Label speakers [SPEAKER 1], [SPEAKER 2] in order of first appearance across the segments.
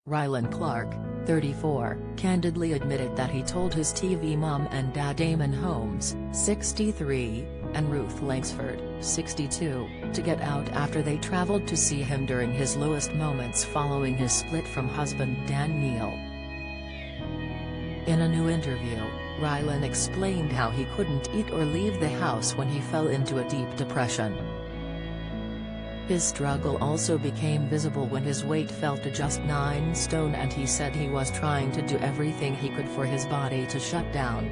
[SPEAKER 1] Rylan Clark, 34, candidly admitted that he told his TV mom and dad Eamonn Holmes, 63, and Ruth Langsford, 62, to get out after they traveled to see him during his lowest moments following his split from husband Dan Neil. In a new interview, Rylan explained how he couldn't eat or leave the house when he fell into a deep depression. His struggle also became visible when his weight fell to just 9 stone, and he said he was trying to do everything he could for his body to shut down.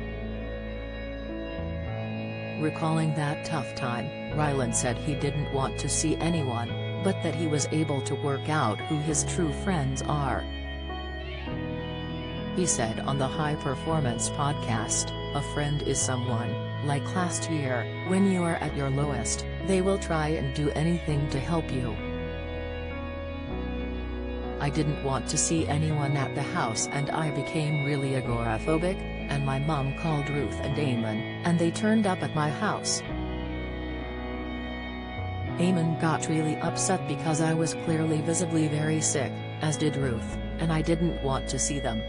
[SPEAKER 1] Recalling that tough time, Rylan said he didn't want to see anyone, but that he was able to work out who his true friends are. He said on the High Performance podcast, "A friend is someone, like last year, when you are at your lowest, they will try and do anything to help you. I didn't want to see anyone at the house and I became really agoraphobic, and my mom called Ruth and Eamonn, and they turned up at my house. Eamonn got really upset because I was clearly visibly very sick, as did Ruth, and I didn't want to see them.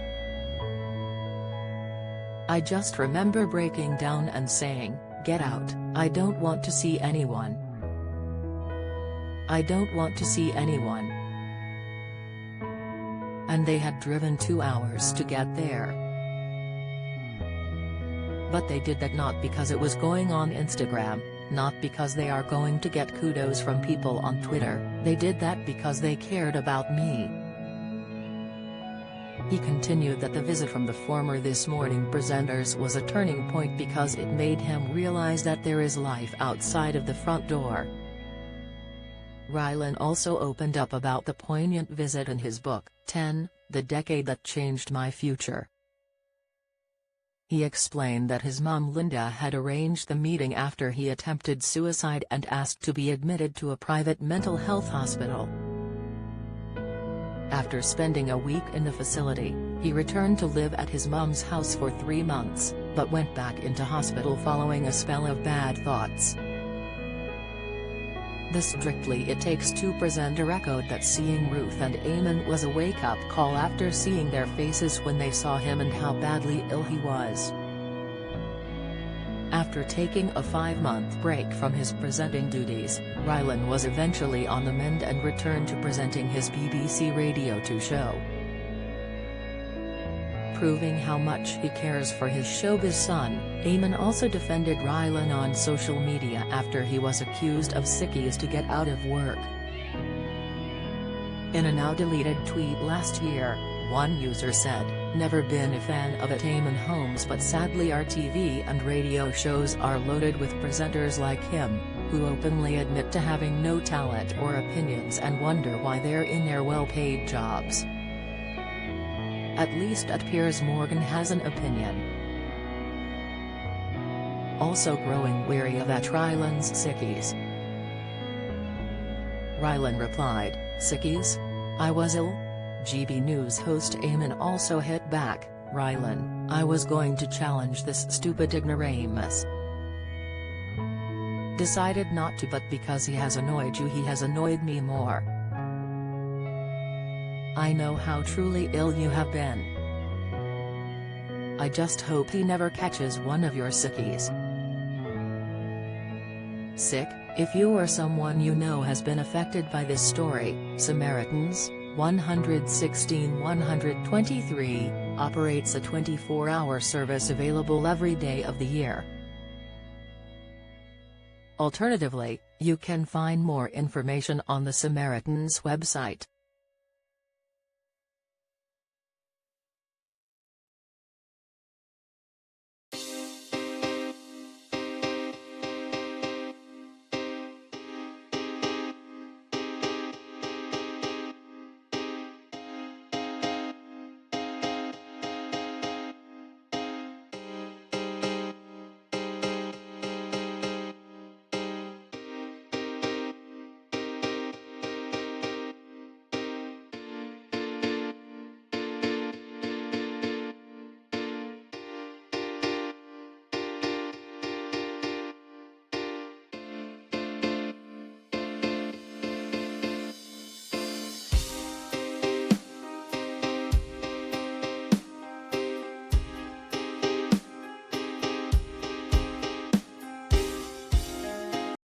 [SPEAKER 1] I just remember breaking down and saying, 'Get out, I don't want to see anyone. I don't want to see anyone.' And they had driven 2 hours to get there. But they did that not because it was going on Instagram, not because they are going to get kudos from people on Twitter, they did that because they cared about me." He continued that the visit from the former This Morning presenters was a turning point because it made him realize that there is life outside of the front door. Rylan also opened up about the poignant visit in his book, 10, The Decade That Changed My Future. He explained that his mom Linda had arranged the meeting after he attempted suicide and asked to be admitted to a private mental health hospital. After spending a week in the facility, he returned to live at his mom's house for 3 months, but went back into hospital following a spell of bad thoughts. The Strictly It Takes Two presenter echoed that seeing Ruth and Eamonn was a wake-up call after seeing their faces when they saw him and how badly ill he was. After taking a 5-month break from his presenting duties, Rylan was eventually on the mend and returned to presenting his BBC Radio 2 show. Proving how much he cares for his showbiz son, Eamonn also defended Rylan on social media after he was accused of sickies to get out of work. In a now-deleted tweet last year, one user said, "Never been a fan of Eamonn Holmes, but sadly our TV and radio shows are loaded with presenters like him, who openly admit to having no talent or opinions and wonder why they're in their well-paid jobs. At least at Piers Morgan has an opinion." Also growing weary of Rylan's sickies. Rylan replied, "Sickies? I was ill?" GB News host Eamonn also hit back, "Rylan, I was going to challenge this stupid ignoramus. Decided not to, but because he has annoyed you, he has annoyed me more. I know how truly ill you have been. I just hope he never catches one of your sickies. Sick, if you or someone you know has been affected by this story, Samaritans, 116-123, operates a 24-hour service available every day of the year. Alternatively, you can find more information on the Samaritans website.